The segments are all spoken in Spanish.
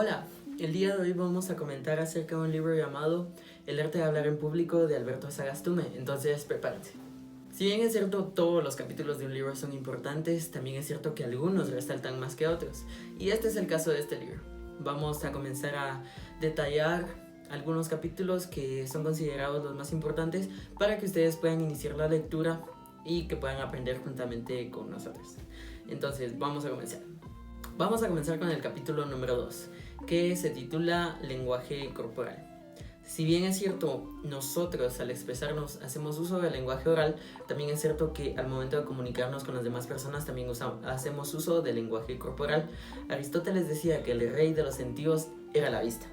Hola, el día de hoy vamos a comentar acerca de un libro llamado El arte de hablar en público de Alberto Sagastume, entonces prepárense. Si bien es cierto todos los capítulos de un libro son importantes, también es cierto que algunos resaltan más que otros, y este es el caso de este libro. Vamos a comenzar a detallar algunos capítulos que son considerados los más importantes para que ustedes puedan iniciar la lectura y que puedan aprender juntamente con nosotros. Entonces, vamos a comenzar. Vamos a comenzar con el capítulo número 2, que se titula Lenguaje corporal. Si bien es cierto, nosotros al expresarnos hacemos uso del lenguaje oral, también es cierto que al momento de comunicarnos con las demás personas también hacemos uso del lenguaje corporal. Aristóteles decía que el rey de los sentidos era la vista.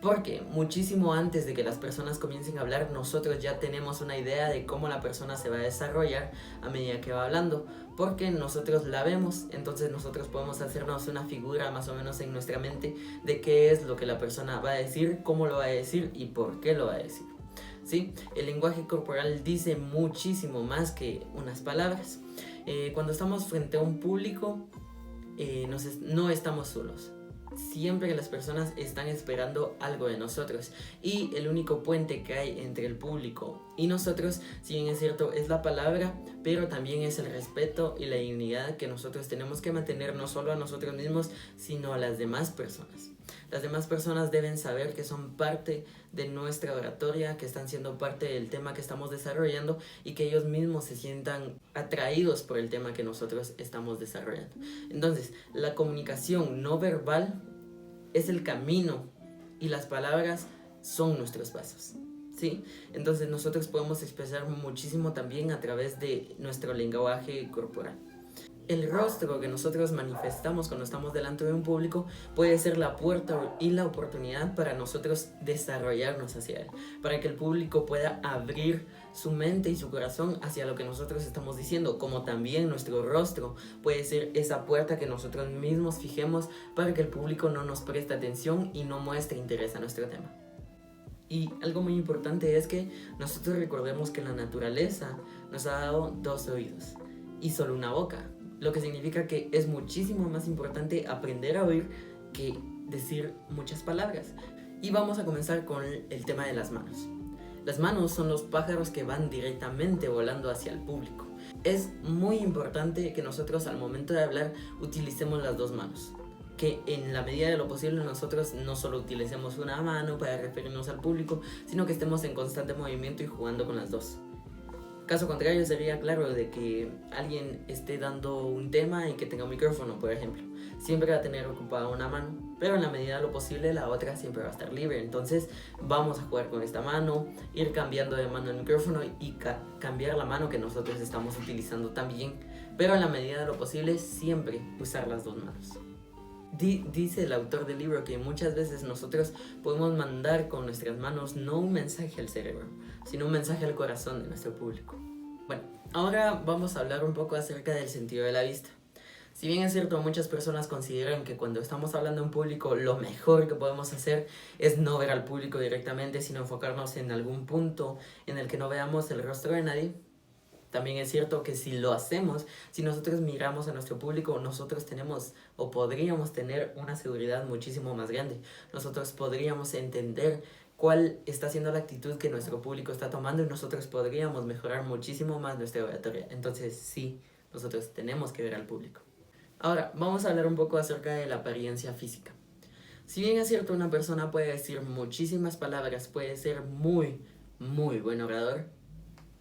Porque muchísimo antes de que las personas comiencen a hablar, nosotros ya tenemos una idea de cómo la persona se va a desarrollar a medida que va hablando, porque nosotros la vemos, entonces nosotros podemos hacernos una figura más o menos en nuestra mente de qué es lo que la persona va a decir, cómo lo va a decir y por qué lo va a decir. ¿Sí? El lenguaje corporal dice muchísimo más que unas palabras. Cuando estamos frente a un público, no estamos solos. Siempre las personas están esperando algo de nosotros y el único puente que hay entre el público y nosotros, si bien es cierto, es la palabra, pero también es el respeto y la dignidad que nosotros tenemos que mantener no solo a nosotros mismos, sino a las demás personas. Las demás personas deben saber que son parte de nuestra oratoria, que están siendo parte del tema que estamos desarrollando y que ellos mismos se sientan atraídos por el tema que nosotros estamos desarrollando. Entonces, la comunicación no verbal es el camino y las palabras son nuestros pasos, ¿sí? Entonces nosotros podemos expresar muchísimo también a través de nuestro lenguaje corporal. El rostro que nosotros manifestamos cuando estamos delante de un público puede ser la puerta y la oportunidad para nosotros desarrollarnos hacia él, para que el público pueda abrir su mente y su corazón hacia lo que nosotros estamos diciendo, como también nuestro rostro puede ser esa puerta que nosotros mismos fijemos para que el público no nos preste atención y no muestre interés a nuestro tema. Y algo muy importante es que nosotros recordemos que la naturaleza nos ha dado 2 oídos y solo una boca, lo que significa que es muchísimo más importante aprender a oír que decir muchas palabras. Y vamos a comenzar con el tema de las manos. Las manos son los pájaros que van directamente volando hacia el público. Es muy importante que nosotros al momento de hablar utilicemos las 2 manos. Que en la medida de lo posible nosotros no solo utilicemos una mano para referirnos al público, sino que estemos en constante movimiento y jugando con las 2. Caso contrario sería claro de que alguien esté dando un tema y que tenga un micrófono, por ejemplo. Siempre va a tener ocupada una mano, pero en la medida de lo posible la otra siempre va a estar libre. Entonces vamos a jugar con esta mano, ir cambiando de mano el micrófono y cambiar la mano que nosotros estamos utilizando también. Pero en la medida de lo posible siempre usar las 2 manos. Dice el autor del libro que muchas veces nosotros podemos mandar con nuestras manos no un mensaje al cerebro, sino un mensaje al corazón de nuestro público. Bueno, ahora vamos a hablar un poco acerca del sentido de la vista. Si bien es cierto, muchas personas consideran que cuando estamos hablando a un público lo mejor que podemos hacer es no ver al público directamente, sino enfocarnos en algún punto en el que no veamos el rostro de nadie. También es cierto que si lo hacemos, si nosotros miramos a nuestro público, nosotros tenemos o podríamos tener una seguridad muchísimo más grande. Nosotros podríamos entender cuál está siendo la actitud que nuestro público está tomando y nosotros podríamos mejorar muchísimo más nuestra oratoria. Entonces sí, nosotros tenemos que ver al público. Ahora, vamos a hablar un poco acerca de la apariencia física. Si bien es cierto, una persona puede decir muchísimas palabras, puede ser muy buen orador,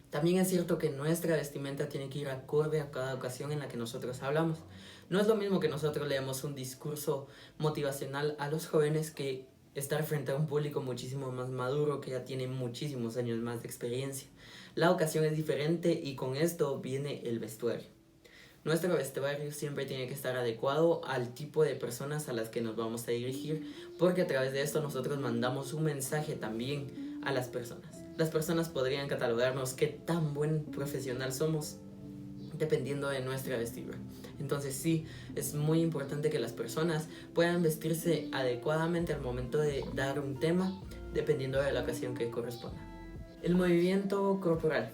también es cierto que nuestra vestimenta tiene que ir acorde a cada ocasión en la que nosotros hablamos. No es lo mismo que nosotros leamos un discurso motivacional a los jóvenes que estar frente a un público muchísimo más maduro que ya tiene muchísimos años más de experiencia. La ocasión es diferente y con esto viene el vestuario. Nuestro vestuario siempre tiene que estar adecuado al tipo de personas a las que nos vamos a dirigir, porque a través de esto nosotros mandamos un mensaje también a las personas. Las personas podrían catalogarnos qué tan buen profesional somos dependiendo de nuestra vestimenta. Entonces sí, es muy importante que las personas puedan vestirse adecuadamente al momento de dar un tema, dependiendo de la ocasión que corresponda. El movimiento corporal.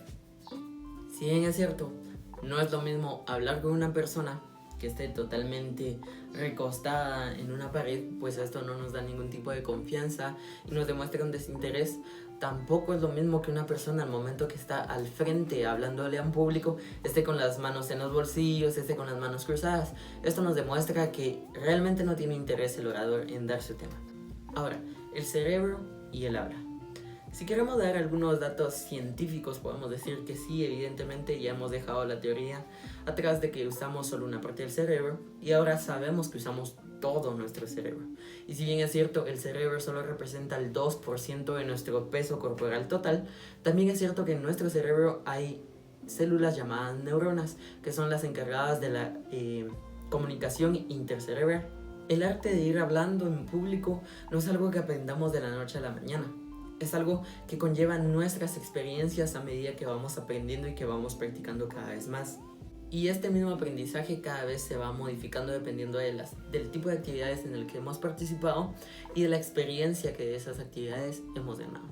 Si bien es cierto, no es lo mismo hablar con una persona que esté totalmente recostada en una pared, pues esto no nos da ningún tipo de confianza y nos demuestra un desinterés. Tampoco es lo mismo que una persona al momento que está al frente hablándole a un público esté con las manos en los bolsillos, esté con las manos cruzadas. Esto nos demuestra que realmente no tiene interés el orador en dar su tema. Ahora, el cerebro y el habla. Si queremos dar algunos datos científicos, podemos decir que sí, evidentemente ya hemos dejado la teoría atrás de que usamos solo una parte del cerebro y ahora sabemos que usamos todo nuestro cerebro. Y si bien es cierto, el cerebro solo representa el 2% de nuestro peso corporal total, también es cierto que en nuestro cerebro hay células llamadas neuronas, que son las encargadas de la comunicación intercerebral. El arte de ir hablando en público no es algo que aprendamos de la noche a la mañana. Es algo que conlleva nuestras experiencias a medida que vamos aprendiendo y que vamos practicando cada vez más. Y este mismo aprendizaje cada vez se va modificando dependiendo del tipo de actividades en el que hemos participado y de la experiencia que de esas actividades hemos ganado.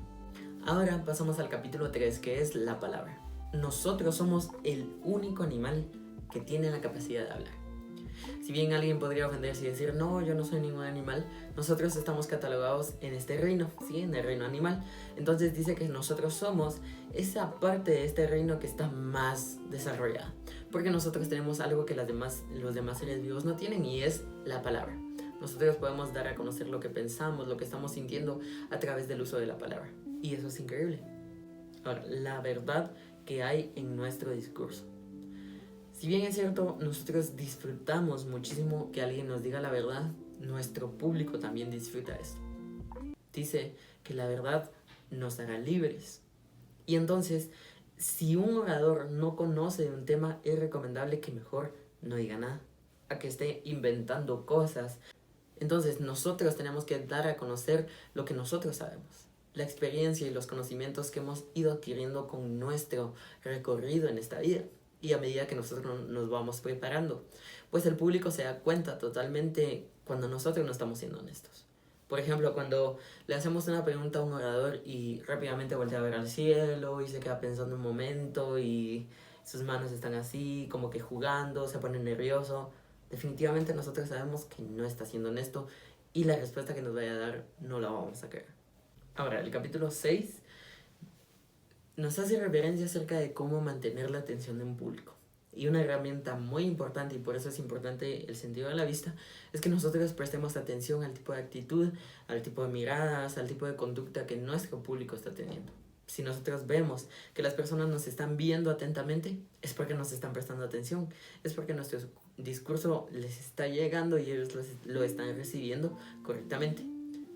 Ahora pasamos al capítulo 3, que es la palabra. Nosotros somos el único animal que tiene la capacidad de hablar. Si bien alguien podría ofenderse y decir, no, yo no soy ningún animal, nosotros estamos catalogados en este reino, ¿sí? En el reino animal. Entonces dice que nosotros somos esa parte de este reino que está más desarrollada. Porque nosotros tenemos algo que los demás seres vivos no tienen, y es la palabra. Nosotros podemos dar a conocer lo que pensamos, lo que estamos sintiendo a través del uso de la palabra. Y eso es increíble. Ahora, la verdad que hay en nuestro discurso. Si bien es cierto, nosotros disfrutamos muchísimo que alguien nos diga la verdad, nuestro público también disfruta esto. Dice que la verdad nos hará libres. Y entonces, si un orador no conoce de un tema, es recomendable que mejor no diga nada, a que esté inventando cosas. Entonces, nosotros tenemos que dar a conocer lo que nosotros sabemos, la experiencia y los conocimientos que hemos ido adquiriendo con nuestro recorrido en esta vida. Y a medida que nosotros nos vamos preparando, pues el público se da cuenta totalmente cuando nosotros no estamos siendo honestos. Por ejemplo, cuando le hacemos una pregunta a un orador y rápidamente voltea a ver al cielo y se queda pensando un momento y sus manos están así, como que jugando, se pone nervioso, definitivamente nosotros sabemos que no está siendo honesto y la respuesta que nos vaya a dar no la vamos a creer. Ahora, el capítulo 6 nos hace referencia acerca de cómo mantener la atención de un público. Y una herramienta muy importante, y por eso es importante el sentido de la vista, es que nosotros prestemos atención al tipo de actitud, al tipo de miradas, al tipo de conducta que nuestro público está teniendo. Si nosotros vemos que las personas nos están viendo atentamente, es porque nos están prestando atención, es porque nuestro discurso les está llegando y ellos lo están recibiendo correctamente.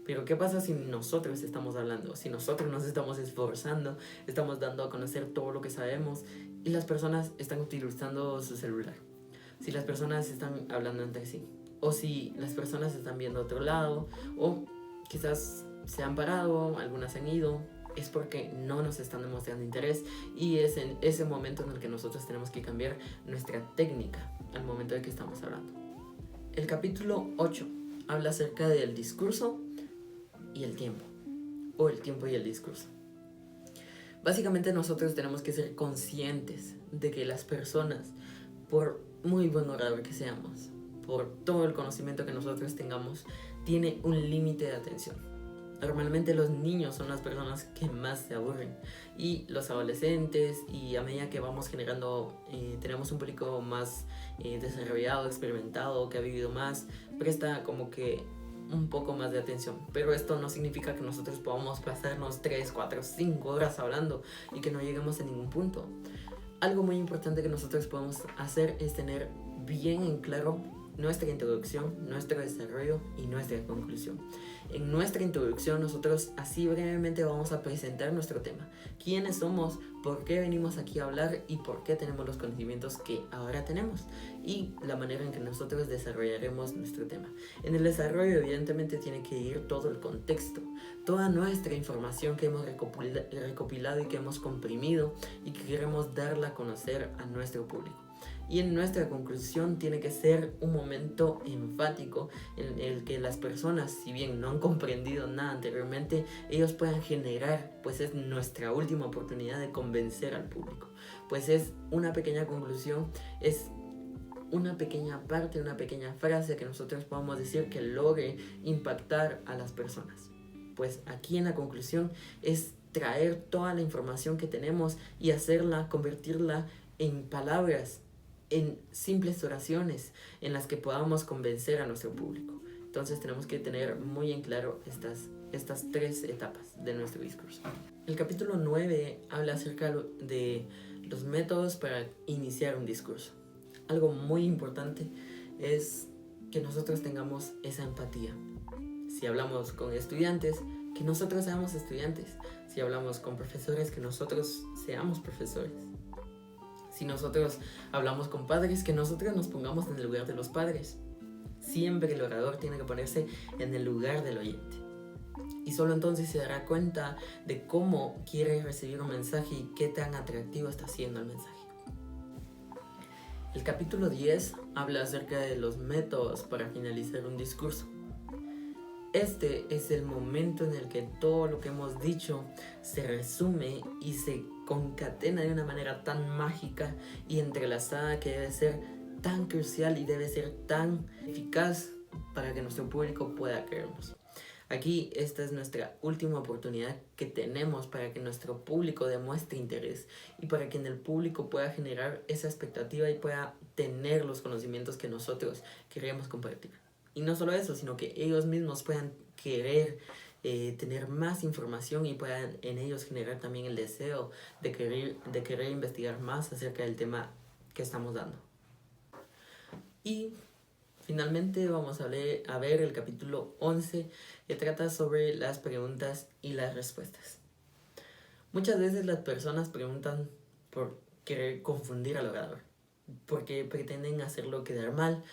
Pero ¿qué pasa si nosotros estamos hablando? Si nosotros nos estamos esforzando, estamos dando a conocer todo lo que sabemos y las personas están utilizando su celular. Si las personas están hablando entre sí. O si las personas están viendo a otro lado. O quizás se han parado, algunas se han ido. Es porque no nos están demostrando interés. Y es en ese momento en el que nosotros tenemos que cambiar nuestra técnica al momento de que estamos hablando. El capítulo 8 habla acerca del discurso y el tiempo, o el tiempo y el discurso. Básicamente nosotros tenemos que ser conscientes de que las personas, por muy buen orador que seamos, por todo el conocimiento que nosotros tengamos, tiene un límite de atención. Normalmente los niños son las personas que más se aburren, y los adolescentes, y a medida que vamos generando, tenemos un público más desarrollado, experimentado, que ha vivido más, presta como que un poco más de atención. Pero esto no significa que nosotros podamos pasarnos 3, 4, 5 horas hablando y que no lleguemos a ningún punto. Algo muy importante que nosotros podemos hacer es tener bien en claro nuestra introducción, nuestro desarrollo y nuestra conclusión. En nuestra introducción nosotros así brevemente vamos a presentar nuestro tema. ¿Quiénes somos? ¿Por qué venimos aquí a hablar? ¿Y por qué tenemos los conocimientos que ahora tenemos? Y la manera en que nosotros desarrollaremos nuestro tema. En el desarrollo evidentemente tiene que ir todo el contexto, toda nuestra información que hemos recopilado y que hemos comprimido y que queremos darla a conocer a nuestro público. Y en nuestra conclusión tiene que ser un momento enfático en el que las personas, si bien no han comprendido nada anteriormente, ellos puedan generar, pues es nuestra última oportunidad de convencer al público. Pues es una pequeña conclusión, es una pequeña parte, una pequeña frase que nosotros podamos decir que logre impactar a las personas. Pues aquí en la conclusión es traer toda la información que tenemos y convertirla en palabras, en simples oraciones en las que podamos convencer a nuestro público. Entonces tenemos que tener muy en claro estas 3 etapas de nuestro discurso. El capítulo 9 habla acerca de los métodos para iniciar un discurso. Algo muy importante es que nosotros tengamos esa empatía. Si hablamos con estudiantes, que nosotros seamos estudiantes. Si hablamos con profesores, que nosotros seamos profesores. Si nosotros hablamos con padres, que nosotros nos pongamos en el lugar de los padres. Siempre el orador tiene que ponerse en el lugar del oyente. Y solo entonces se dará cuenta de cómo quiere recibir un mensaje y qué tan atractivo está siendo el mensaje. El capítulo 10 habla acerca de los métodos para finalizar un discurso. Este es el momento en el que todo lo que hemos dicho se resume y se concatena de una manera tan mágica y entrelazada que debe ser tan crucial y debe ser tan eficaz para que nuestro público pueda creernos. Aquí esta es nuestra última oportunidad que tenemos para que nuestro público demuestre interés y para que en el público pueda generar esa expectativa y pueda tener los conocimientos que nosotros queremos compartir. Y no solo eso, sino que ellos mismos puedan querer tener más información y puedan en ellos generar también el deseo de querer investigar más acerca del tema que estamos dando. Y finalmente vamos a ver el capítulo 11 que trata sobre las preguntas y las respuestas. Muchas veces las personas preguntan por querer confundir al orador, porque pretenden hacerlo quedar mal,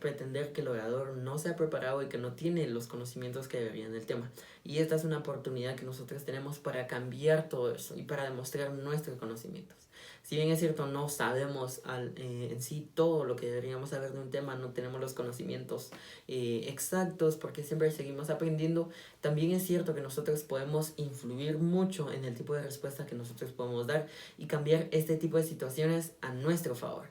pretender que el orador no se ha preparado y que no tiene los conocimientos que deberían del tema. Y esta es una oportunidad que nosotros tenemos para cambiar todo eso y para demostrar nuestros conocimientos. Si bien es cierto, no sabemos en sí todo lo que deberíamos saber de un tema, no tenemos los conocimientos exactos porque siempre seguimos aprendiendo, también es cierto que nosotros podemos influir mucho en el tipo de respuesta que nosotros podemos dar y cambiar este tipo de situaciones a nuestro favor.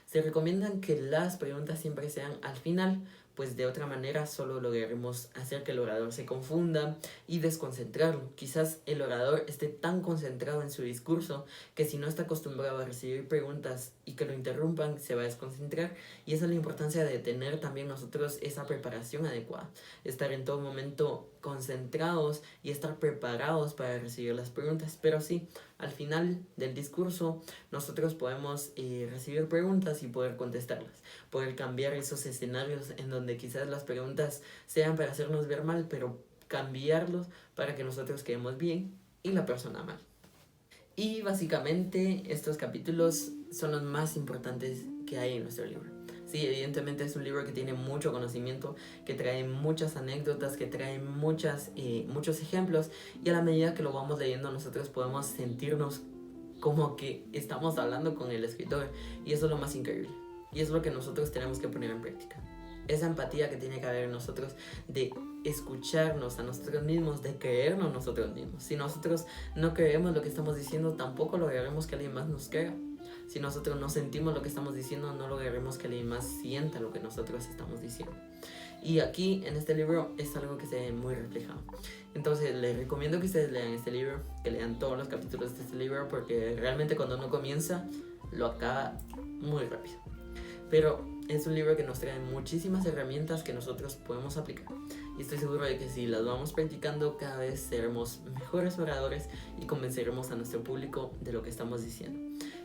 Se recomiendan que las preguntas siempre sean al final, pues de otra manera solo lograremos hacer que el orador se confunda y desconcentrarlo. Quizás el orador esté tan concentrado en su discurso que si no está acostumbrado a recibir preguntas y que lo interrumpan, se va a desconcentrar. Y esa es la importancia de tener también nosotros esa preparación adecuada. Estar en todo momento concentrados y estar preparados para recibir las preguntas. Pero sí, al final del discurso nosotros podemos recibir preguntas y poder contestarlas. Poder cambiar esos escenarios en donde quizás las preguntas sean para hacernos ver mal, pero cambiarlos para que nosotros quedemos bien y la persona mal. Y básicamente estos capítulos son los más importantes que hay en nuestro libro. Sí, evidentemente es un libro que tiene mucho conocimiento, que trae muchas anécdotas, que trae muchos ejemplos, y a la medida que lo vamos leyendo nosotros podemos sentirnos como que estamos hablando con el escritor, y eso es lo más increíble. Y es lo que nosotros tenemos que poner en práctica. Esa empatía que tiene que haber en nosotros de escucharnos a nosotros mismos, de creernos nosotros mismos. Si nosotros no creemos lo que estamos diciendo, tampoco lograremos que alguien más nos crea. Si nosotros no sentimos lo que estamos diciendo, no lograremos que alguien más sienta lo que nosotros estamos diciendo. Y aquí en este libro es algo que se ve muy reflejado. Entonces les recomiendo que ustedes lean este libro, que lean todos los capítulos de este libro, porque realmente cuando uno comienza lo acaba muy rápido. Pero es un libro que nos trae muchísimas herramientas que nosotros podemos aplicar. Y estoy seguro de que si las vamos practicando, cada vez seremos mejores oradores y convenceremos a nuestro público de lo que estamos diciendo.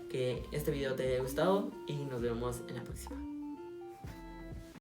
Que este video te haya gustado y nos vemos en la próxima.